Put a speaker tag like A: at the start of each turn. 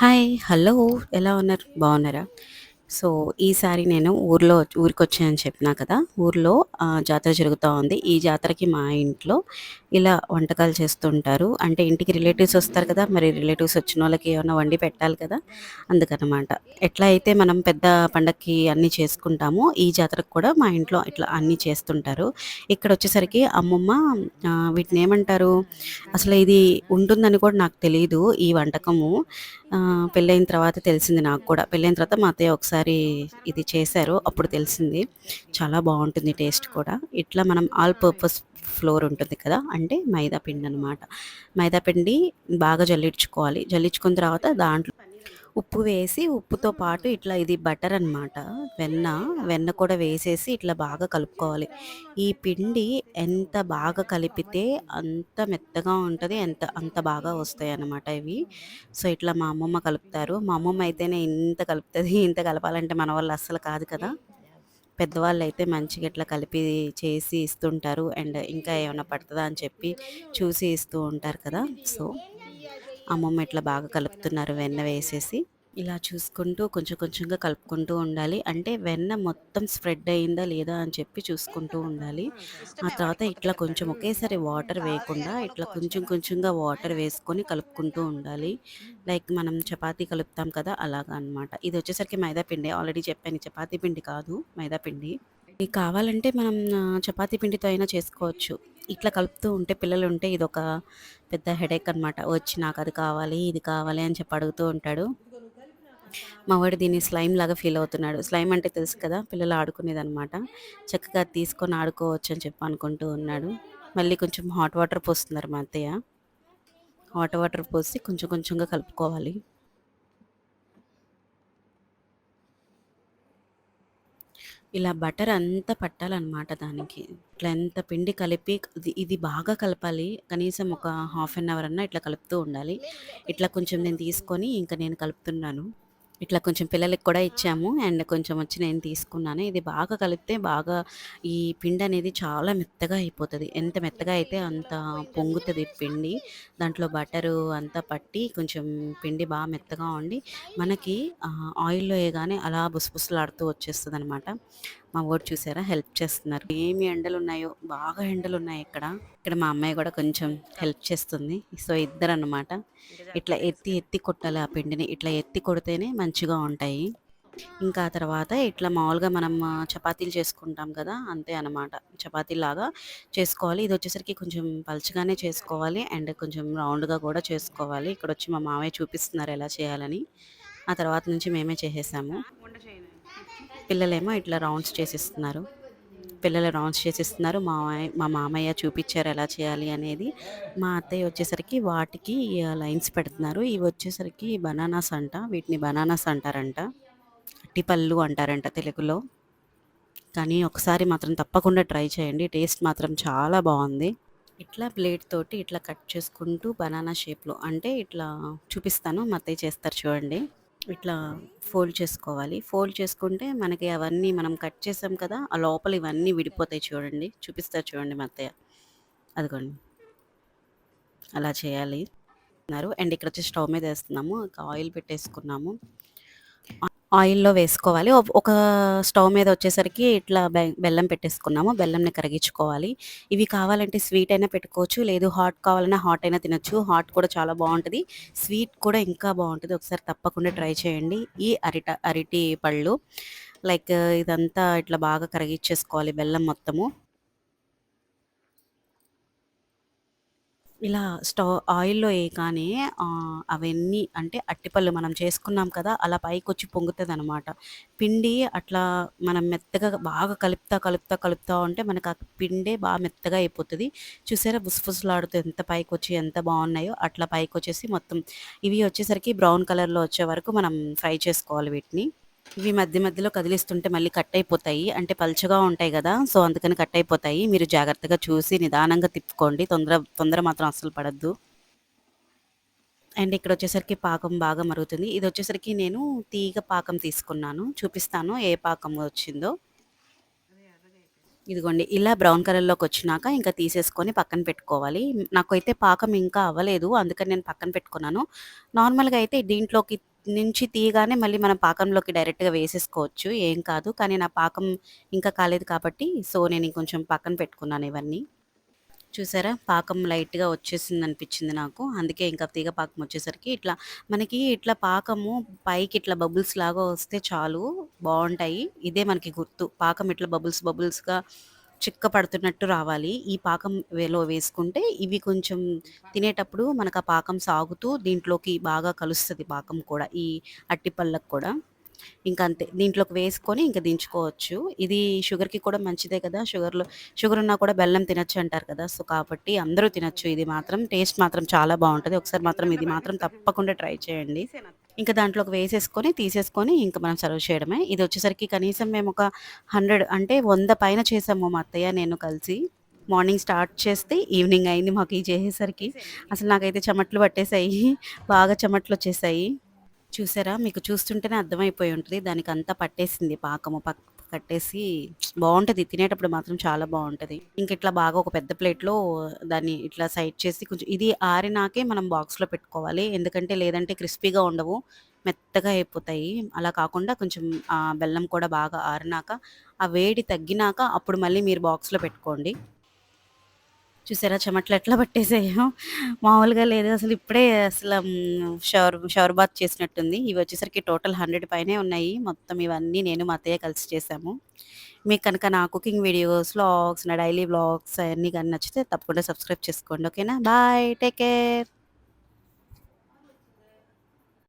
A: Hi! Hello! ఎలా ఉన్నారు? బాగున్నారా? సో, ఈసారి నేను ఊరికొచ్చానని చెప్పినా కదా! ఊర్లో జాతర జరుగుతా ఉంది. ఈ జాతరకి మా ఇంట్లో ఇలా వంటకాలు చేస్తుంటారు. అంటే ఇంటికి రిలేటివ్స్ వస్తారు కదా! మరి రిలేటివ్స్ వచ్చినోళ్ళకి ఏమన్నా వండి పెట్టాలి కదా! అందుకనమాట. ఎట్లా అయితే మనం పెద్ద పండక్కి అన్నీ చేసుకుంటామో, ఈ జాతరకు కూడా మా ఇంట్లో ఇట్లా అన్నీ చేస్తుంటారు. ఇక్కడొచ్చేసరికి అమ్మమ్మ వీటినేమంటారు? అసలు ఇది ఉంటుందని కూడా నాకు తెలీదు ఈ వంటకము. పెళ్ళైన తర్వాత తెలిసింది నాకు కూడా. పెళ్ళైన తర్వాత మా అత్తయ్య ఒకసారి ఇది చేశారు. అప్పుడు తెలిసింది. చాలా బావుంటుంది టేస్ట్ కూడా. ఇట్లా మనం ఆల్ పర్పస్ ఫ్లోర్ ఉంటుంది కదా! అంటే మైదా పిండనమాట. మైదా పిండి బాగా జల్లించుకోవాలి. జల్లించుకున్న తర్వాత దాంట్లో ఉప్పు వేసి, ఉప్పుతో పాటు ఇట్లా ఇది బటర్ అనమాట. వెన్న, వెన్న కూడా వేసేసి ఇట్లా బాగా కలుపుకోవాలి. ఈ పిండి ఎంత బాగా కలిపితే అంత మెత్తగా ఉంటది. అంత బాగా వస్తాయన్నమాట ఇవి. సో, ఇట్లా మా అమ్మమ్మ కలుపుతారు. మా అమ్మమ్మ అయితేనే ఇంత కలుపుతది. ఇంత కలపాలంటే మన వల్ల అస్సలు కాదు కదా! పెద్దవాళ్ళైతే మంచిగా ఇట్లా కలిపి చేసి ఇస్తుంటారు. అండ్ ఇంకా ఏమన్నా పడతదా అని చెప్పి చూసి ఇస్తూ ఉంటారు కదా! సో, అమ్మమ్మ ఇట్లా బాగా కలుపుతున్నారు వెన్న వేసేసి. ఇలా చూసుకుంటూ కొంచెం కొంచెంగా కలుపుకుంటూ ఉండాలి. అంటే వెన్న మొత్తం స్ప్రెడ్ అయిందా లేదా అని చెప్పి చూసుకుంటూ ఉండాలి. ఆ తర్వాత ఇట్లా కొంచెం ఒకేసారి వాటర్ వేయకుండా ఇట్లా కొంచెం కొంచెంగా వాటర్ వేసుకొని కలుపుకుంటూ ఉండాలి. లైక్ మనం చపాతీ కలుపుతాం కదా! అలాగా అనమాట. ఇదొచ్చేసరికి మైదా పిండే. ఆల్రెడీ చెప్పాను చపాతీ పిండి కాదు మైదా పిండి. ఇది కావాలంటే మనం చపాతీ పిండితో అయినా చేసుకోవచ్చు. ఇట్లా కలుపుతూ ఉంటే పిల్లలుంటే ఇదొక పెద్ద హెడేక్ అనమాట. వచ్చి నాకది కావాలి, ఇది కావాలి అని చెప్పి అడుగుతూ ఉంటాడు. మా వాడు దీన్ని స్లైమ్ లాగా ఫీల్ అవుతున్నాడు. స్లైమ్ అంటే తెలుసు కదా! పిల్లలు ఆడుకునేదనమాట. చక్కగా అది తీసుకొని ఆడుకోవచ్చు అని చెప్పి అనుకుంటూ ఉన్నాడు. మళ్ళీ కొంచెం హాట్ వాటర్ పోస్తున్నారు మా అత్తయ్య. హాట్ వాటర్ పోసి కొంచెం కొంచెంగా కలుపుకోవాలి. ఇలా బటర్ అంతా పట్టాలనమాట దానికి. ఇట్లా ఎంత పిండి కలిపి ఇది బాగా కలపాలి. కనీసం ఒక హాఫ్ అన్ అవర్ అన్నా ఇట్లా కలుపుతూ ఉండాలి. ఇట్లా కొంచెం నేను తీసుకొని ఇంక నేను కలుపుతున్నాను. ఇట్లా కొంచెం పిల్లలకి కూడా ఇచ్చాము. అండ్ కొంచెం వచ్చి నేను తీసుకున్నాను. ఇది బాగా కలిపితే బాగా ఈ పిండనేది చాలా మెత్తగా అయిపోతది. ఎంత మెత్తగా అయితే అంత పొంగుతది పిండి. దాంట్లో బటరు అంతా పట్టి కొంచెం పిండి మెత్తగా ఉండి మనకి ఆయిల్‌లో ఎయగానే అలా బుసబుసలాడుతూ వచ్చేస్తదనమాట. మా వోడు చూసారా హెల్ప్ చేస్తున్నారు. ఏమి ఎండలున్నాయో బాగా ఎండలున్నాయి ఇక్కడ. ఇక్కడ మా అమ్మాయి కూడా కొంచెం హెల్ప్ చేస్తుంది. సో, ఇద్దరనమాట. ఇట్లా ఎత్తి ఎత్తి కొట్టాలి ఆ పిండిని. ఇట్లా ఎత్తి కొడితేనే మంచిగా ఉంటాయి. ఇంకా ఆ తర్వాత ఇట్లా మామూలుగా మనం చపాతీలు చేసుకుంటాం కదా! అంతే అనమాట. చపాతీలాగా చేసుకోవాలి. ఇదొచ్చేసరికి కొంచెం పలుచగానే చేసుకోవాలి. అండ్ కొంచెం రౌండ్‌గా కూడా చేసుకోవాలి. ఇక్కడొచ్చి మా మామయ్య చూపిస్తున్నారు ఎలా చేయాలని. ఆ తర్వాత నుంచి మేమే చేసేసాము. పిల్లలేమో ఇట్లా రౌండ్స్ చేసిస్తున్నారు. పిల్లలు రౌండ్స్ చేసిస్తున్నారు. మా మామయ్య చూపిచ్చారు ఎలా చేయాలి అనేది. మా అత్తయ్య వచ్చేసరికి వాటికి లైన్స్ పెడుతున్నారు. ఇవొచ్చేసరికి బనానాస్ అంట. వీటిని బనానాస్ అంటారంట. అట్టిపళ్ళు అంటారంట తెలుగులో. కానీ ఒకసారి మాత్రం తప్పకుండా ట్రై చేయండి. టేస్ట్ మాత్రం చాలా బావుంది. ఇట్లా ప్లేట్ తోటి ఇట్లా కట్ చేసుకుంటూ బనానా షేప్‌లో అంటే ఇట్లా చూపిస్తాను. మా అత్తయ్య చేస్తారు చూడండి. ఇట్లా ఫోల్డ్ చేసుకోవాలి. ఫోల్డ్ చేసుకుంటే మనకి అవన్నీ మనం కట్ చేసాం కదా! ఆ లోపల ఇవన్నీ విడిపోతాయి చూడండి. చూపిస్తారు చూడండి మా అత్తయ్య. అదిగోండి. అలా చేయాలి. అండ్ ఇక్కడొచ్చి స్టవ్ మీద ఏస్తున్నాము. ఇక ఆయిల్ పెట్టేసుకున్నాము. ఆయిల్‌లో వేసుకోవాలి. ఒక స్టవ్ మీద వచ్చేసరికి ఇట్లా బెల్లం పెట్టేసుకున్నాము. బెల్లంని కరిగించుకోవాలి. ఇవి కావాలంటే స్వీట్ అయినా పెట్టుకోవచ్చు. లేదు హాట్ కావాలన్నా హాట్ అయినా తినొచ్చు. హాట్ కూడా చాలా బావుంటది. స్వీట్ కూడా ఇంకా బావుంటది. ఒకసారి తప్పకుండా ట్రై చేయండి. ఈ అరటి పళ్ళు లైక్ ఇదంతా ఇట్లా బాగా కరిగిచ్చేసుకోవాలి బెల్లం మొత్తము. ఇలా ఆయిల్‌లో ఏయగానే అవన్నీ అంటే అట్టిపళ్ళు మనం చేసుకున్నాం కదా! అలా పైకొచ్చి పొంగుతదనమాట. పిండి అట్లా మనం మెత్తగా బాగా కలుపుతా ఉంటే మనకు ఆ పిండే మెత్తగా అయిపోతది. చూసారా బుసబుసలాడుతూ ఎంత పైకొచ్చి ఎంత బావున్నాయో అట్లా పైకొచ్చేసి మొత్తం ఇవి వచ్చేసరికి బ్రౌన్ కలర్‌లో వచ్చే వరకు మనం ఫ్రై చేసుకోవాలి వీటిని. ఇవి మధ్య మధ్యలో కదిలిస్తుంటే మళ్ళీ కట్ అయిపోతాయి. అంటే పలుచగా ఉంటాయి గదా! సో, అందుకని కట్ అయిపోతాయి. మీరు జాగ్రత్తగా చూసి నిదానంగా తిప్పుకోండి. తొందర మాత్రం అస్సలు పడొద్దు. అండ్ ఇక్కడొచ్చేసరికి పాకం బాగా మరుగుతుంది. ఇదొచ్చేసరికి నేను తీగ పాకం తీసుకున్నాను. చూపిస్తాను ఏ పాకం వచ్చిందో. ఇదిగోండి. ఇలా బ్రౌన్ కలర్‌లోకొచ్చినాక ఇంక తీసేసుకొని పక్కన పెట్టుకోవాలి. నాకైతే పాకం ఇంకా అవ్వలేదు. అందుకని నేను పక్కన పెట్టుకున్నాను. నార్మల్‌గా అయితే దీంట్లోకి నుంచి తీయగానే మళ్ళీ మనం పాకంలోకి డైరెక్ట్‌గా వేసేసుకోవచ్చు. ఏం కాదు. కానీ నా పాకం ఇంకా కాలేదు కాబట్టి నేను ఇంకొంచెం పక్కన పెట్టుకున్నాను ఇవన్నీ. చూసారా? పాకం లైట్‌గా వచ్చేసిందనిపించింది నాకు. అందుకే ఇంకా తీగ పాకం వచ్చేసరికి మనకి ఇట్లా పాకము పైకి ఇట్లా బబుల్స్ లాగా వస్తే చాలు బావుంటాయి. ఇదే మనకి గుర్తు. పాకం ఇట్లా బబుల్స్ బబుల్స్‌గా చిక్క పడుతున్నట్టు రావాలి. ఈ పాకం వేసుకుంటే ఇవి కొంచెం తినేటప్పుడు మనకు ఆ పాకం సాగుతూ దీంట్లోకి బాగా కలుస్తది పాకం కూడా. ఈ అట్టి పళ్ళకి కూడా. ఇంకంతే. దీంట్లోకి వేసుకొని ఇంక దించుకోవచ్చు. ఇది షుగర్‌కి కూడా మంచిదే కదా! షుగరున్నా కూడా బెల్లం తినొచ్చంటారు కదా! కాబట్టి అందరూ తినొచ్చు. ఇది మాత్రం టేస్ట్ మాత్రం చాలా బావుంటది. ఒకసారి మాత్రం ఇది మాత్రం తప్పకుండా ట్రై చేయండి. ఇంక దాంట్లోకి వేసేసుకొని, తీసేసుకొని ఇంక మనం సర్వ్ చేయడమే. ఇదొచ్చేసరికి కనీసం మేమొక 100 అంటే 100 పైన చేసాము మా అత్తయ్య, నేను కలిసి. మార్నింగ్ స్టార్ట్ చేస్తే ఈవినింగ్ అయింది మాకు ఇయి చేసేసరికి. అసలు నాకైతే చెమటలు పట్టేసాయి. బాగా చెమటలొచ్చేసాయి. చూసారా? మీకు చూస్తుంటేనే అర్థమైపోయి ఉంటది. దానికంతా పట్టేసింది పాకము. కట్టేసి బావుంటది. తినేటప్పుడు మాత్రం చాలా బావుంటది. ఇంకిట్లా బాగా ఒక పెద్ద ప్లేట్‌లో దాన్ని ఇట్లా సైడ్ చేసి కొంచెం ఇది ఆరినాకే మనం బాక్స్‌లో పెట్టుకోవాలి. ఎందుకంటే లేదంటే క్రిస్పీగా ఉండవు. మెత్తగా అయిపోతాయి. అలా కాకుండా కొంచెం బెల్లం కూడా బాగా ఆరినాక, ఆ వేడి తగ్గినాక అప్పుడు మళ్ళీ మీరు బాక్స్‌లో పెట్టుకోండి. చూసారా చెమటలెట్లా పట్టేసాయో. మామూలుగా లేదు. అసలిప్పుడే షవర్ బాత్ చేసినట్టుంది. ఇవొచ్చేసరికి టోటల్ 100 పైనే ఉన్నాయి. మొత్తం ఇవన్నీ నేను, మా అత్తయ్య కలిసి చేశాము. మీకు కనుక నా కుకింగ్ వీడియోస్, వ్లాగ్స్, నా డైలీ వ్లాగ్స్ అయన్నీ గాని నచ్చితే తప్పకుండా సబ్స్క్రైబ్ చేసుకోండి. ఓకేనా? బాయ్. Take care.